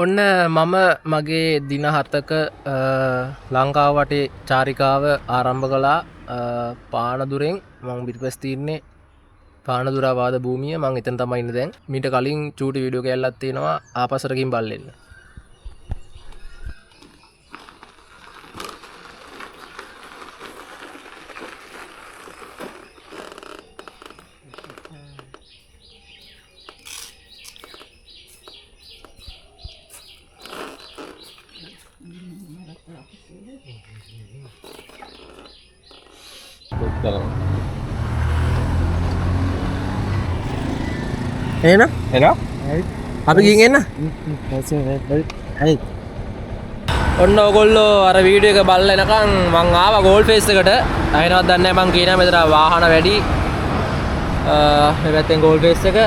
ඔන්න මම මගේ දින 7ක ලංකාව වටේ චාරිකාව ආරම්භ කළා. පානදුරෙන් මම පිටිපස්ස තින්නේ පානදුරාවාද භූමිය. මම එතන තමයි ඉන්නේ දැන්. මීට කලින් චූටි වීඩියෝ කෑල්ලක් තියෙනවා ආපස්සටකින් බලන්න. එන අපි ගිහින් එන්න. ඔන්න ඔයගොල්ලෝ අර වීඩියෝ එක බලලා එනකන් මං ආවා ගෝල් ෆේස් එකට. අයිනවත් දන්නේ නැහැ මං කියනවා මෙතන වාහන වැඩි. මේ පැත්තෙන් ගෝල් ෆේස් එක.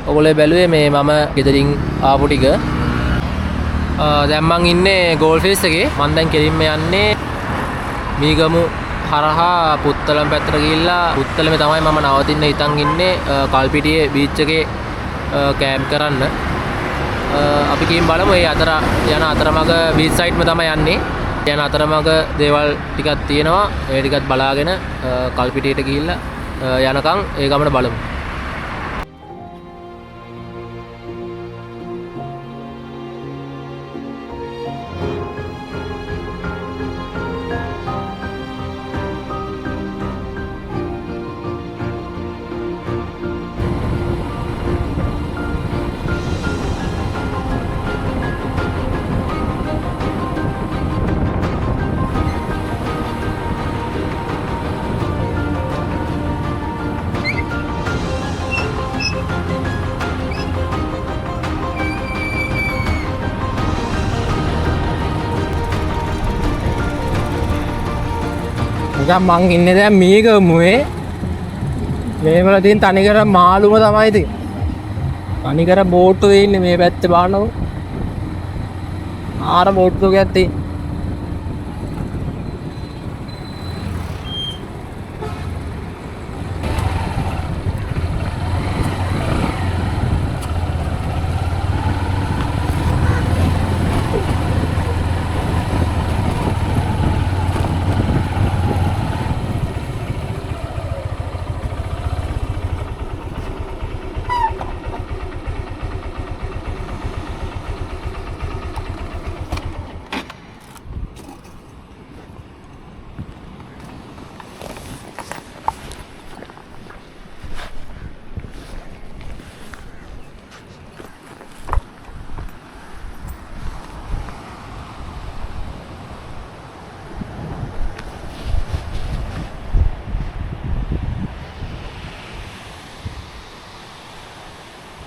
ඔයගොල්ලෝ බැලුවේ මේ මම ගෙදරින් ආපු ටික. දැන් මං ඉන්නේ ගෝල් ෆේස් එකේ. මං දැන් කෙලින්ම යන්නේ මීගමු හරහා පුත්තලම් පැත්තට ගිහිල්ලා පුත්තලමේ තමයි මම නවතින්න හිතන් ඉන්නේ. කල්පිටියේ බීච් එකේ කැම්ප් කරන්න. අපි ගිහින් බලමු. ඒ අතර යන අතරමඟ බීච් සයිඩ්ම තමයි යන්නේ. යන අතරමඟ දේවල් ටිකක් තියෙනවා. ඒ ටිකත් බලාගෙන කල්පිටියට ගිහිල්ලා යනකම් ඒ ගමන බලමු. මං ඉන්නේ දැන් මීගමුවේ. මේ වල තියෙන තනිකර මාළුම තමයි තියෙන්නේ. තනිකර බෝට්ටු තියෙන්නේ මේ පැත්තේ බලනකො. ආර බෝට්ටු එකක් තියෙන්නේ.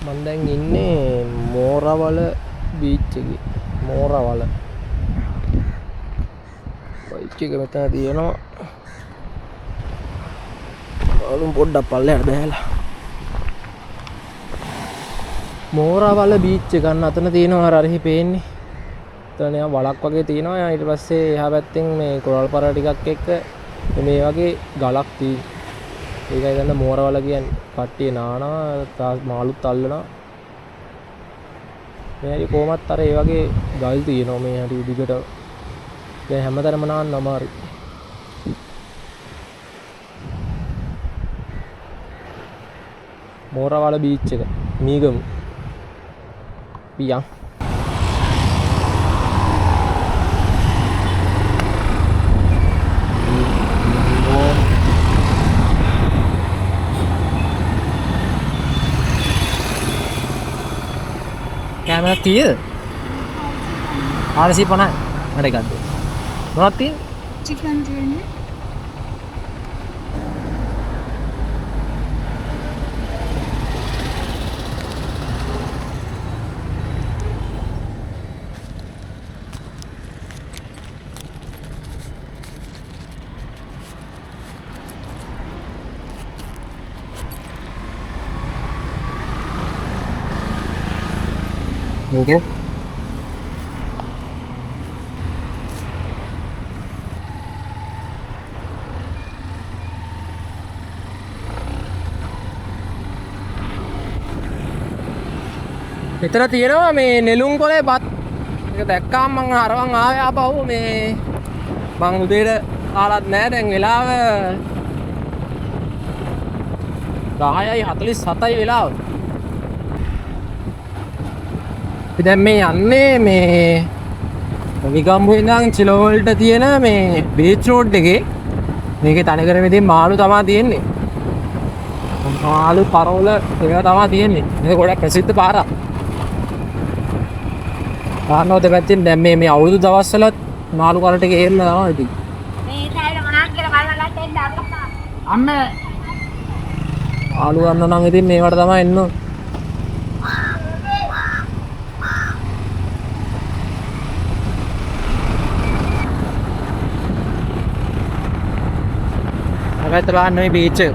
මම දැන් ඉන්නේ මෝරවල බීච් එකේ. මෝරවල බීච් එක මෙතන තියෙනවා. බලමු පොඩ්ඩක් පල්ලෙහාට බහැලා. මෝරවල බීච් එක ගන්න අතන තියෙනවා අර අරහි පේන්නේ. එතන නිකන් වලක් වගේ තියෙනවා. ඊට පස්සේ එහා පැත්තෙන් මේ කොරල් පර ටිකක් එක්ක මේ වගේ ගලක් තියෙනවා. ඒකයි ගන්න මෝරවල කියන්නේ. කට්ටිය නානවා මාළුත් අල්ලනවා. මේ හරි කොහමත් අර ඒ වගේ ගල් තියෙනවා මේ හරි දිගට. දැන් හැමතැනම නාන්න අමාරුයි. මෝරවල බීච් එක මීගමු. පියන් කැමරා කීයද? 450. මට එකක් දෙන්න. මොනවද තියෙන්නේ? චිකන් තියෙන්නේ. Okay. මෙතන තියෙනවා මේ නෙළුම් කොලේ බත්. ඒක දැක්කාම මං අරවන් ආවේ ආපහු මේ මං උදේට කාලත් නැහැ දැන් වෙලාව 10:47යි වෙලාව. අපි දැන් මේ යන්නේ මේ විගම්බුවේ ඉඳන් චිලෝවලට තියෙන මේ බීච් රෝඩ් එකේ. මේකේ තනිකරම ඉතින් මාළු තමයි තියෙන්නේ. මාළු පරවල ඒවා තමයි තියෙන්නේ. මේක ගොඩක් ප්‍රසිද්ධ පාරක්. ආනෝ දෙපැත්තෙන් දැන් මේ අවුරුදු දවස්වල මාළු කරට එක එන්න තමයි ඉතින්. මේ සයිඩ් මොනක් කියලා බලන්නත් එන්න අප්පා. අන්න මාළු ගන්න නම් ඉතින් මේවට තමයි එන්න ඕනේ. අපිට බලන්න මේ බීච් එක.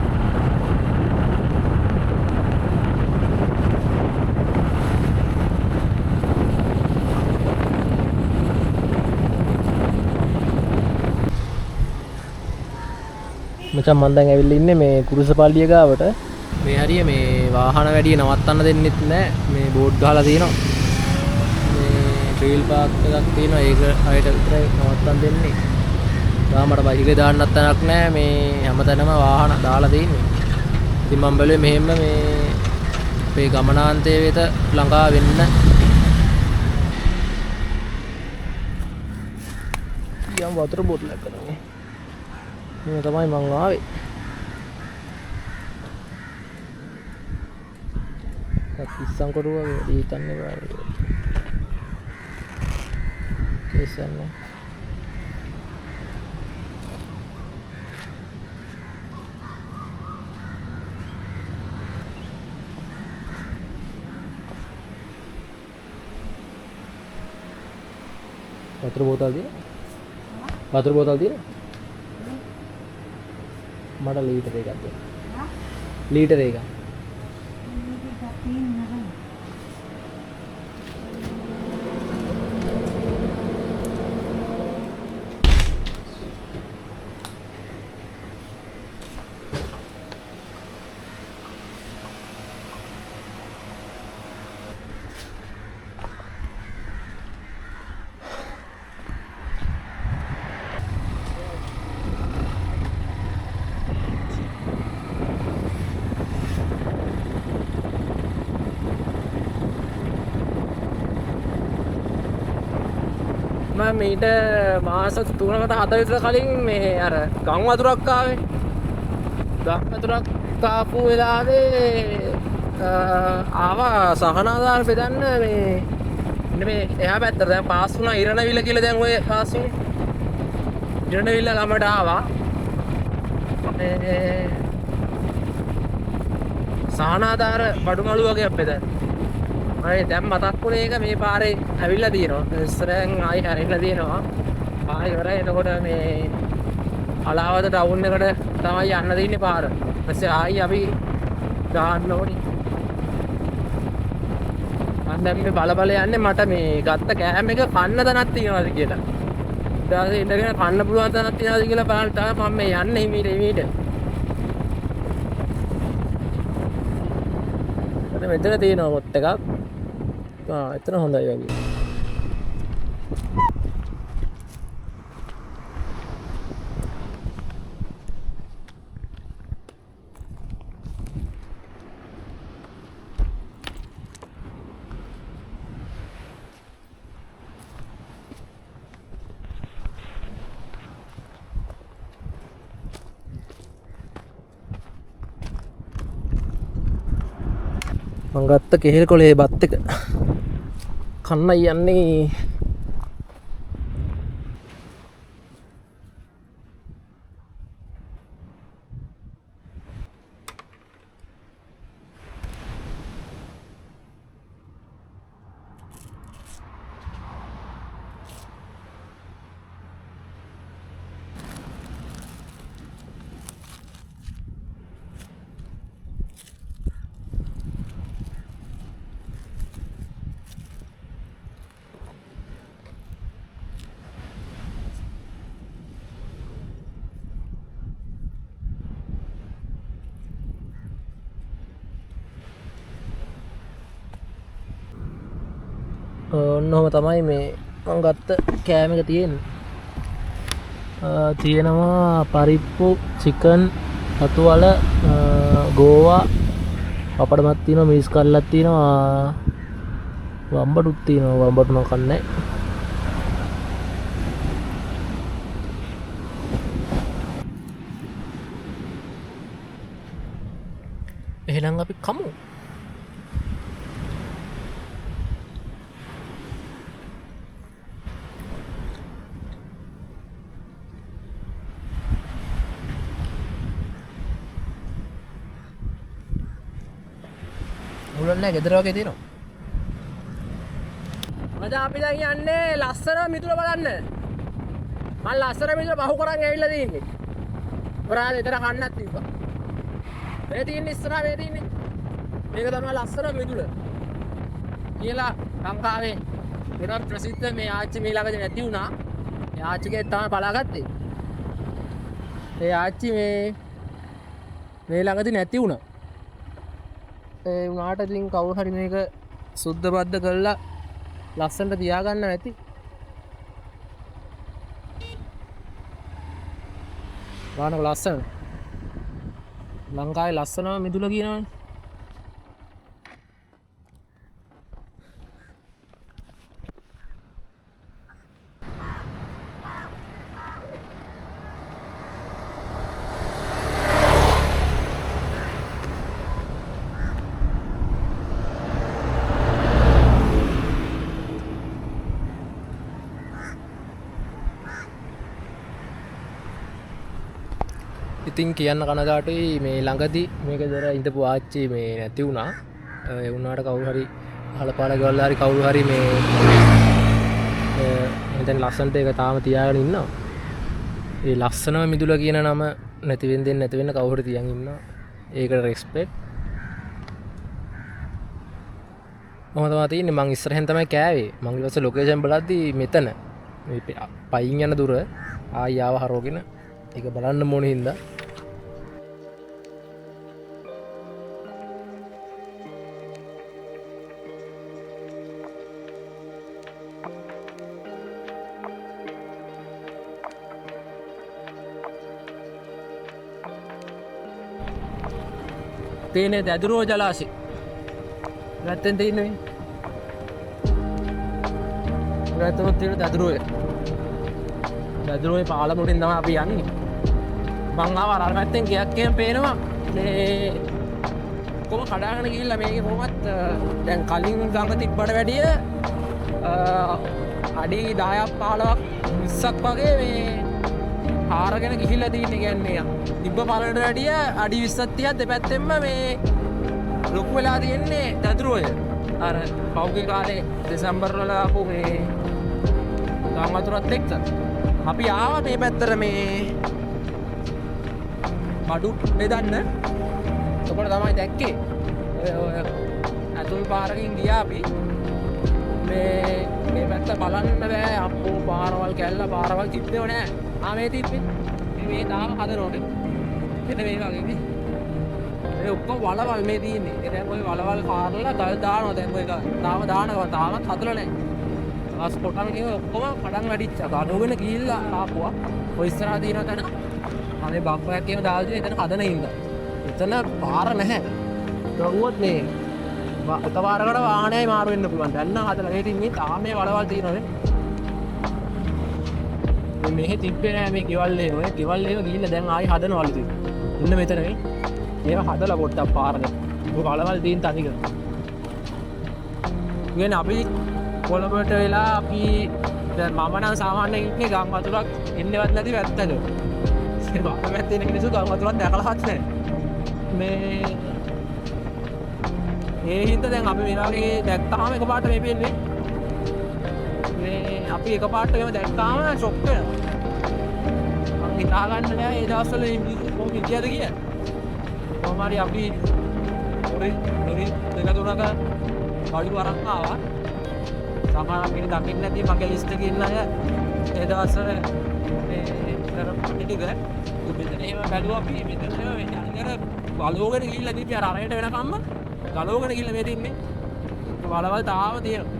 මචං මම දැන් ඇවිල්ලා ඉන්නේ මේ කුරුසපල්ලිය ගාවට. මේ හරිය මේ වාහන වැඩි නවත්තන්න දෙන්නෙත් නැහැ. මේ බෝඩ් ගහලා තියෙනවා. මේ ට්‍රේල් පාර්ක් එකක් තියෙනවා. ඒක අයට විතරයි නවත්තන්න දෙන්නේ. මට බයිකේ දාන්නත් තැනක් නැහැ. මේ හැමතැනම වාහන දාලා තියෙන්නේ. ඉතින් මම බැලුවේ මෙහෙම මේ අපේ ගමනාන්තයේ වෙත ළඟා වෙන්න. යම් වතුර බෝතලයක් ගන්න. මේ තමයි මං ආවේ. පිස්සන් කරුව වගේ දීතන්නේ බෑ. ඒසන්නේ. වතුර බෝතල් දින? වතුර බෝතල් දින? මට ලීටර එකක් දෙන්න. ලීටර එකක්. මීට මාස 3කට 4 විතර කලින් මේ අර ගම් වතුරක් ආවේ. ගම් වතුරක් ආපු වෙලාවේ ආවා සහනාදාන බෙදන්න මේ එහා පැත්තට දැන් පාස් වුණා ඉරණවිල කියලා දැන් ඔය පාස් වුණේ. ඉරණවිල ගමට ආවා. මේ සහනාදාර බඩුමළු වගේ බෙදන්න. අය දැන් මතක් වුණේ එක මේ පාරේ ඇවිල්ලා තියෙනවා. ඉස්සරහෙන් ආයි හැරිලා තියෙනවා. ආයි ඉවරයි. එතකොට මේ අලාවද ටවුන් එකට තමයි යන්න දෙන්නේ පාර. ඊපස්සේ ආයි අපි ගහන්න ඕනි. මම දැන් මේ බල යන්නේ මට මේ ගත්ත කෑම එක කන්න තනක් තියනවාද කියලා. ඊට පස්සේ ඉඳගෙන කන්න පුළුවන් තනක් තියනවාද කියලා බලන්න තමයි මම මේ යන්නේ හිමීට. මෙතන තියෙනවා මොට් එකක්. එතන හොඳයි වගේ. මං ගත්ත කෙහෙල් කොලේ බත් එක කන්නයි යන්නේ. ඔන්න ඔහම තමයි මේ මම ගත්ත කෑම එක තියෙන්නේ. තියෙනවා පරිප්පු, චිකන්, අතු වල, ගෝවා, පපඩමක් තියෙනවා, මිරිස් කල්ලක් තියෙනවා, වම්බටුත් තියෙනවා. වම්බටු නම් කන්නේ නැහැ. එහෙනම් අපි කමු. මුලක් නැහැ, ගෙදර වගේ තියෙනවා. මචං අපි දැන් යන්නේ ලස්සන මිතුල බලන්න. මම ලස්සන මිතුල පහු කරන් ඇවිල්ලා තියෙන්නේ. ඔරාද එතන කන්නක් තිබ්බා. මේ තියෙන්නේ ඉස්සරහා මේ තියෙන්නේ. මේක තමයි ලස්සන මිතුල. කියලා ලංකාවේ වෙනත් ප්‍රසිද්ධ මේ ආච්චි මේ ළඟදී නැති වුණා. ඒ ආච්චිගේ තමයි බලාගත්තේ. ඒ ආච්චි මේ ළඟදී නැති වුණා. ඒ වුණාට ඉතින් කවුරු හරි මේක සුද්ධ බද්ධ කරලා ලස්සනට තියාගන්න ඇති. ගානක ලස්සන. ලංකාවේ ලස්සනම මිදුල කියනවනේ. ඉතින් කියන්න කනගාටුයි මේ ළඟදී මේක දර ඉඳපු ආච්චි මේ නැති වුණා. ඒ වුණාට කවුරු හරි අහලපාල ගෙවල් හරි කවුරු හරි මේ මෙතන ලස්සනට ඒක තාම තියාගෙන ඉන්නවා. ඒ ලස්සනම මිදුල කියන නම නැති වෙන්න කවුරු හරි තියන් ඉන්නවා. ඒකට රෙස්පෙක්ට්. මම තමයි තියන්නේ. මං ඉස්සරහෙන් තමයි කෑවේ. මං ඊට පස්සේ ලොකේෂන් බලද්දි මෙතන මේ පයින් යන දුර ආයි ආව හරවගෙන ඒක බලන්න මොනේ හින්දා තේනේ දැදුරෝ ජලාශය. නැත්තෙන් තියෙන්නේ. නැත්තොත් තියෙන දැදුරෝය. දැදුරෝේ පාලමුටින් තමයි අපි යන්නේ. මං ආව අර පැත්තෙන් ගියක් කියන් පේනවා. මේ කොහොම කඩාගෙන ගිහිල්ලා මේකේ කොහොමත් දැන් කලින් ගඟ තිබ්බට වැඩිය අඩි 10ක් 15ක් 20ක් වගේ මේ හාරගෙන ගිහිල්ලා තියෙන කියන්නේ තිබ්බ පාලනට වැඩිය අඩි 20ක් 30ක් දෙපැත්තෙන්ම මේ ලොකු වෙලා තියෙන්නේ දදුරුවය. අර පෞගේ කාලේ දෙසැම්බර් වල ආපු මේ ගම් වතුරත් එක්ක අපි ආවා මේ පැත්තට මේ බඩු බෙදන්න. එතකොට තමයි දැක්කේ අතුල් පාරකින් ගියා අපි මේ පැත්ත බලන්න බෑ. අපෝ පාරවල් කැල්ල පාරවල් තිබ්බේ නෑ. මේ තිබ්බේ මේ තාම හදනෝනේ. එතන මේ වගේ නේ. මේ ඔක්කොම වලවල් මේ තියෙන්නේ. දැන් ඔය වලවල් කාරලා ගල් දානවා. දැන් ඔය තාම දානවා. තාමත් හදලා නෑ. ආස් කොටන් කියන ඔක්කොම කඩන් වැඩිච්චා. ගඩොගෙන ගිහිල්ලා ආපුවා. ඔය ඉස්සරහා දිනන තැන අනේ බම්පයක් කියන දාලා තියෙන එතන හදන හින්දා. එතන පාර නැහැ. ගවුවොත් මේ එකපාරකට වාහනයයි මාරු වෙන්න පුළුවන්. දැන් නම් හදලා මේ තින්නේ තාම මේ වලවල් තියෙනවනේ. මෙහෙ තිබ්බේ නෑ මේ ගෙවල් එක. ඔය ගෙවල් එක ගිහිල්ලා දැන් ආයි හදනවලු ඉතින්. ඉන්න මෙතන නේ. ඒව හදලා පොට්ටක් පාරද. ඔය වලවල් තියෙන තනික. කියන්නේ අපි කොළඹට වෙලා අපි දැන් මම නම් සාමාන්‍යයෙන් ඉන්නේ ගම් වතුරක් එන්නේවත් නැති පැත්තක. ඒ මම පැත්තේ ඉන්න මිනිස්සු ගම් වතුරක් දැකලවත් නැහැ. මේ ඒ හින්දා දැන් අපි මේ වගේ දැක්තාම එකපාරට මේ පෙන්නේ. මේ අපි එකපාරට එහෙම දැක්තාම ෂොක් වෙනවා. මම හිතා ගන්න නෑ ඒ දවස්වල කොහොමද කියද කියලා. කොහොම හරි අපි ඔරි දෙක තුනක වඩු අරන් ආවා. සමහර කෙනෙක් දකින්න නැති මගේ ලිස්ට් එකේ ඉන්න අය ඒ දවස්වල මේ ටික මෙතන එහෙම බැලුවා අපි මෙතන අර බලෝගෙන ගිහිල්ලා තිබ්බේ අර අරයට වෙනකම්ම ගලෝගෙන ගිහිල්ලා මේ තින්නේ වලවල් තාම තියෙනවා.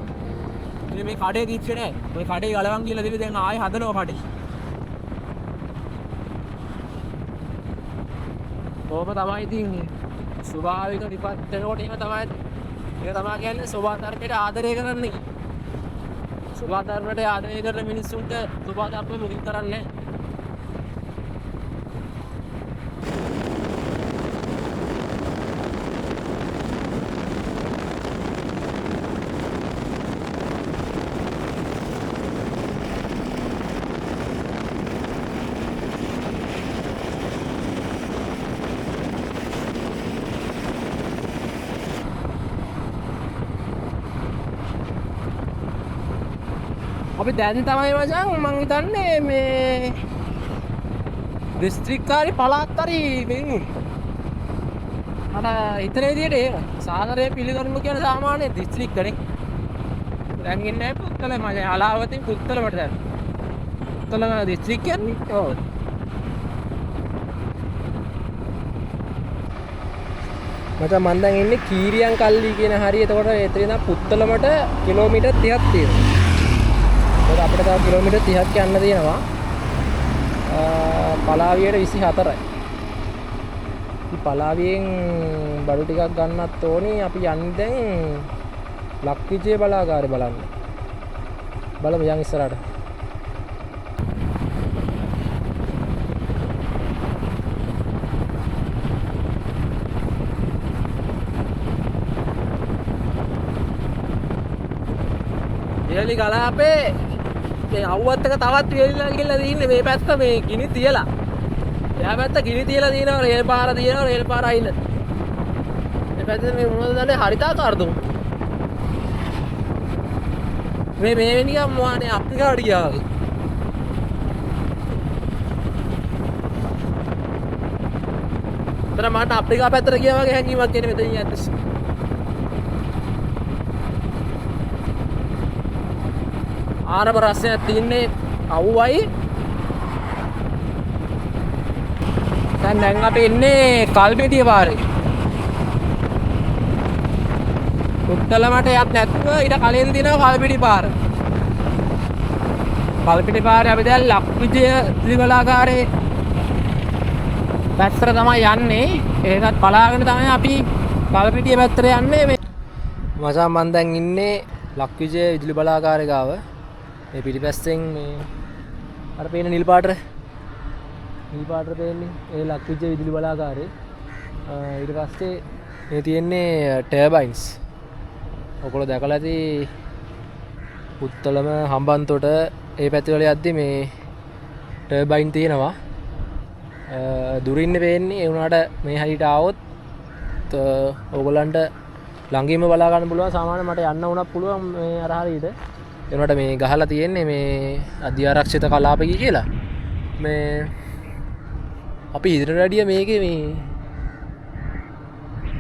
ඉතින් මේ කඩේ කිච්චේ නෑ. ඔය කඩේ ගලවන් කියලා දිවි දැන් ආයෙ හදනවා කඩේ. කොහොම තමයි ඉතින් ස්වභාවික විපත් වෙනකොට එහෙම තමයි. ඒක තමයි කියන්නේ ස්වභාවධර්මයට ආදරය කරන්නේ. ස්වභාවධර්මයට ආදරය කරන මිනිස්සුන්ට ස්වභාවධර්ම මුලින් කරන්නේ නැහැ. අපි දැන් තමයි මචං මං හිතන්නේ මේ දිස්ත්‍රික්කාරි පළාත් හරි වෙන්නේ. අර හිතන විදියට ඒක සාගරය පිළිගන්නු කියන සාමාන්‍ය දිස්ත්‍රික්කනේ. දැන් ඉන්නේ පුත්තල මචං අලාවතින් පුත්තලමට දැන්. පුත්තලම දිස්ත්‍රික් කියන්නේ. ඔව්. මචං මං දැන් ඉන්නේ කීරියන් කල්ලි කියන හරිය. එතකොට එතන ඉඳන් පුත්තලමට කිලෝමීටර් 30ක් තියෙනවා. අපිට තව කිලෝමීටර් 30ක් යන්න තියෙනවා. පලාවියට 24යි. ඉතින් පලාවියෙන් බඩු ටිකක් ගන්නත් ඕනේ. අපි යන්නේ දැන් ලක්විජය බලාගාරය බලන්න. බලමු යන් ඉස්සරහට. එලි ගලාපේ මේ අවුවත් එක තවත් වෙලිලා ගිහලා දින්නේ මේ පැත්ත මේ ගිනි තියලා. එහා පැත්ත ගිනි තියලා දිනවා රේල් පාර දිනවා රේල් පාර අයින. මේ පැත්තේ මේ මොනවද දන්නේ හරිතාකාරද? මේ නිකම් මොහානේ අප්‍රිකාවට ගියා වගේ. තර මට අප්‍රිකා පැත්තට ගියා වගේ හැඟීමක් එන්නේ මෙතනින් යද්දී. ආරම රස්නයක් තින්නේ අවුවයි. දැන් අපි ඉන්නේ කල්පිටිය පාරේ. උත්තලමට යත් නැත්නම් ඊට කලින් දිනවා කල්පිටි පාර. කල්පිටි පාරේ අපි දැන් ලක්විජය ත්‍රිබලාගාරේ පැත්තට තමයි යන්නේ. ඒකත් බලාගෙන තමයි අපි කල්පිටිය පැත්තට යන්නේ. මචං මන් දැන් ඉන්නේ ලක්විජය විදුලි බලාගාරේ ගාව. මේ පිටිපස්සෙන් මේ අර පේන නිල් පාට පේන්නේ ඒ ලක්විජය විදුලි බලාගාරේ. ඊට පස්සේ මේ තියෙන්නේ ටර්බයින්ස්. ඔයගොල්ලෝ දැකලා ඇති පුත්තලම හම්බන්තොට ඒ පැති වල යද්දි මේ ටර්බයින් තියෙනවා. දුරින් පේන්නේ. ඒ වුණාට මේ හරියට ආවොත් ඕගොල්ලන්ට ළඟින්ම බලා ගන්න පුළුවන්. සාමාන්‍ය මට යන්න උනත් පුළුවන් මේ අර හරියට. ඒ වුණාට මේ ගහලා තියෙන්නේ මේ අධ්‍යාරක්ෂිත කලාපකී කියලා. මේ අපි ඉදිරියට වැඩිය මේකේ මේ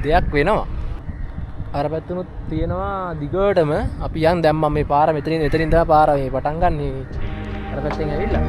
දෙයක් වෙනවා. අර පැත්තනොත් තියෙනවා දිගටම. අපි යන් දැන් මම මේ පාර මෙතනින් තමයි පාර මේ පටන් ගන්න. අර පැත්තෙන් ඇවිල්ලා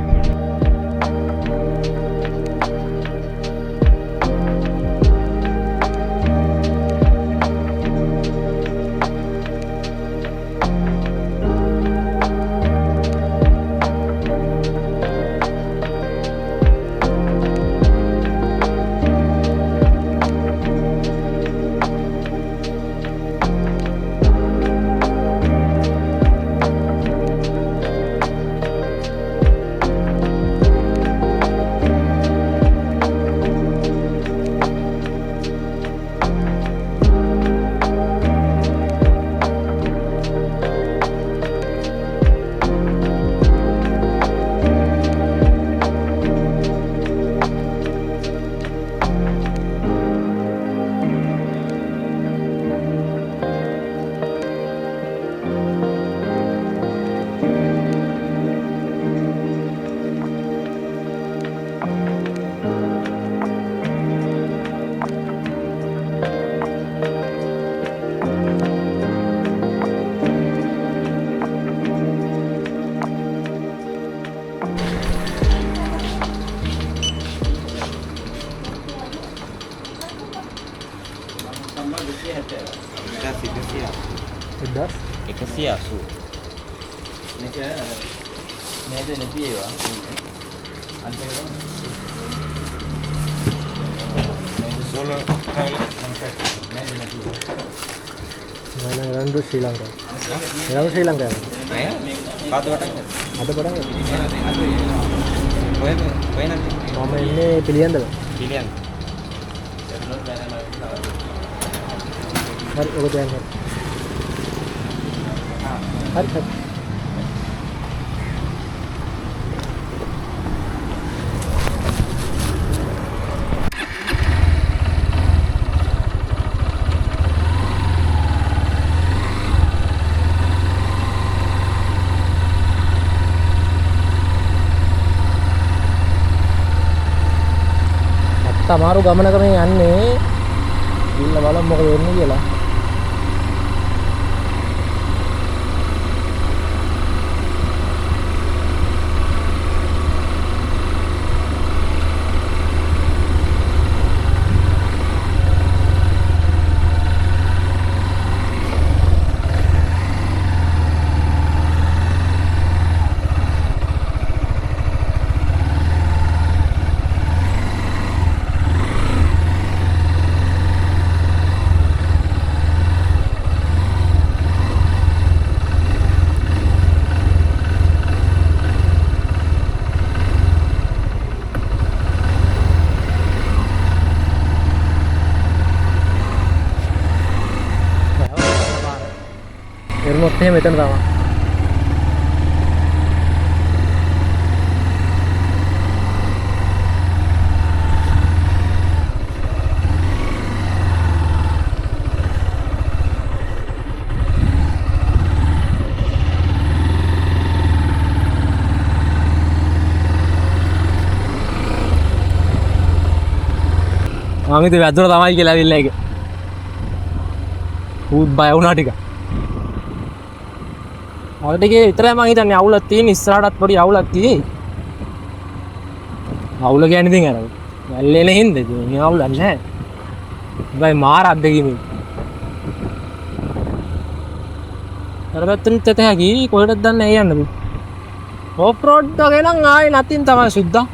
මේක නැති ඒවා. අන්තිමට solar panel manufacturing. mana Iran tuh Sri Lanka. Iran Sri Lanka. Ada orang? Ada barang nggak? Kowe nanti Mama ini pilihan tuh. pilihan. Hari udah jangan. Hari. අමාරු ගමනක මේ යන්නේ ගිහිල්ලා බලමු මොකද වෙන්නේ කියලා. එරුණොත් එහෙම මෙතන තමයි. ආමිත වැදුර තමයි කියලා ඇවිල්ලා ඒක. ඌත් බය වුණා ටික. අවුලකේ විතරයි මං හිතන්නේ අවුලක් තියෙන ඉස්සරහටත් පොඩි අවුලක් තියෙයි. අවුල කියන්නේ ඉතින් අර වැල්ලේ නේ හින්දා ඉතින් මේ අවුලක් නැහැ. බයි මාර අද්දගීමේ. අර පැත්තෙන් තත හැකි කොහෙටද දන්නේ නැහැ යන්න බෑ. ඕෆ් රෝඩ් වගේ නම් ආයේ නැතින් තමයි සුද්දා.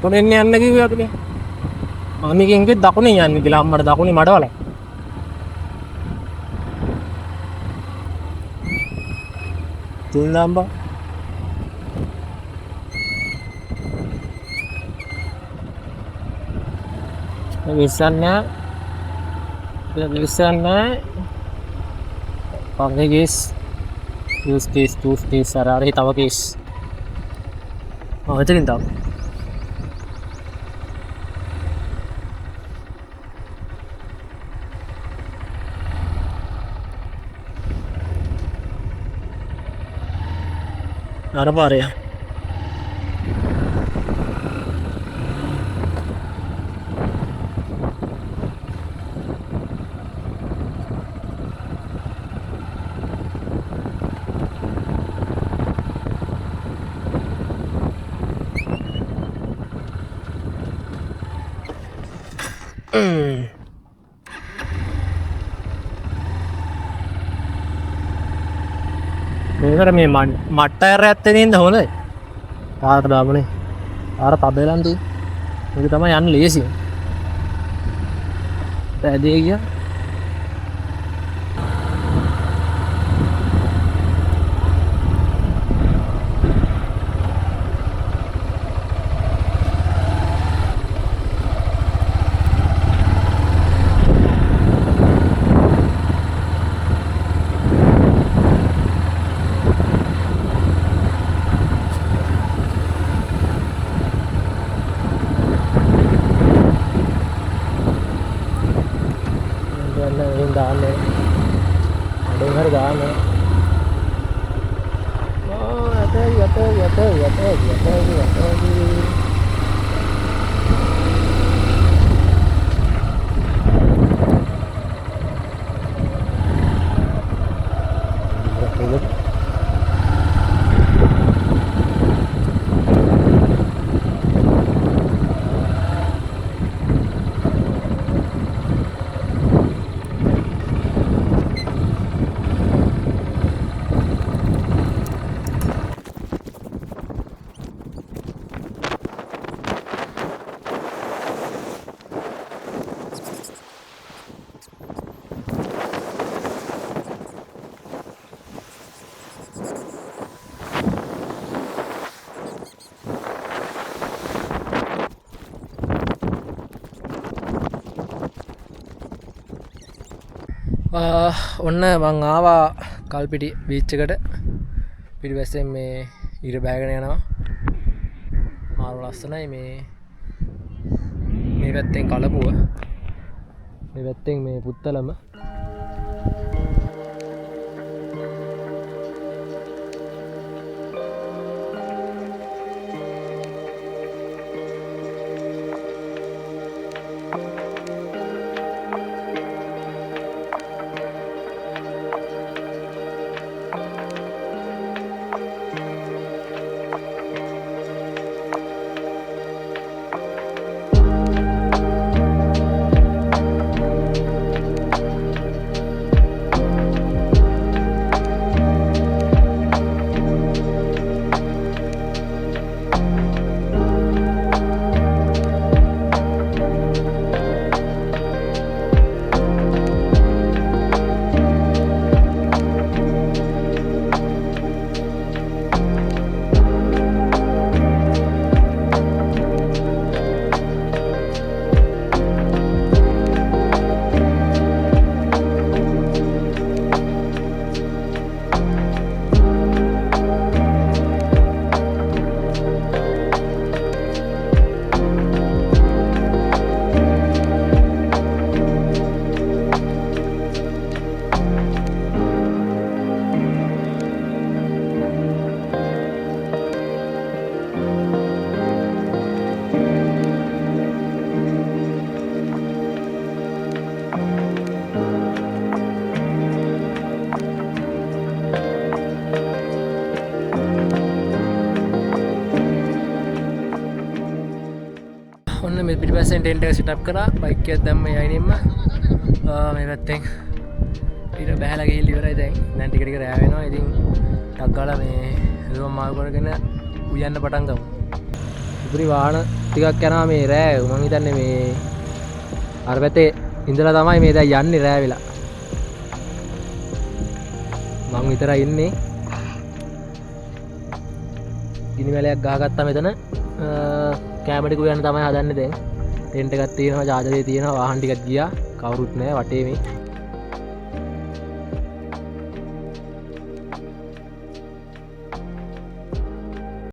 දකුණෙන් යන්න කිව්වා අපිට. මම මේකෙන් කිව්වේ දකුණෙන් යන්න කියලා. අම්මට දකුණේ මඩවල. තුන්ලම්බ. විසන්න. පංගේස්. use සරාරේ තව කේස්. එතනින් තව. අර පාරේ මේකට මේ මට්ට අර ඇත්තේ නේද හොඳයි. පාරට දාමුනේ. පාර තබේලන් දී. මේක තමයි යන්න ලේසිය. ඇදේ ගියා. ඔන්න මං ආවා කල්පිටි බීච් එකට පිටිපස්සෙන් මේ ඉර බෑගෙන යනවා මාරු ලස්සනයි මේ පැත්තෙන් කලපුව මේ පැත්තෙන් මේ පුත්තලම මේ පිටිපස්සෙන් ටෙන්ට් එක සෙටප් කරා බයික් එකක් දැම්ම යයිනෙම්ම මේ පැත්තෙන් ඊට බහැලා ගිහින් ඉවරයි දැන් ටික ටික රෑ වෙනවා ඉතින් ටක් ගාලා මේ රුම මාරු කරගෙන උයන්න පටන් ගමු ඉතින් වාහන ටිකක් යනවා මේ රෑ මම හිතන්නේ මේ අර පැත්තේ ඉඳලා තමයි මේ දැන් යන්නේ රෑ වෙලා මම විතරයි ඉන්නේ ගිනි මැලයක් ගහගත්තා මෙතන කැමරේක උයන්න තමයි හදන්නේ දැන් ටෙන්ට් එකක් තියෙනවා චාර්ජරේ තියෙනවා වාහන ටිකක් ගියා කවුරුත් නැහැ වටේ මේ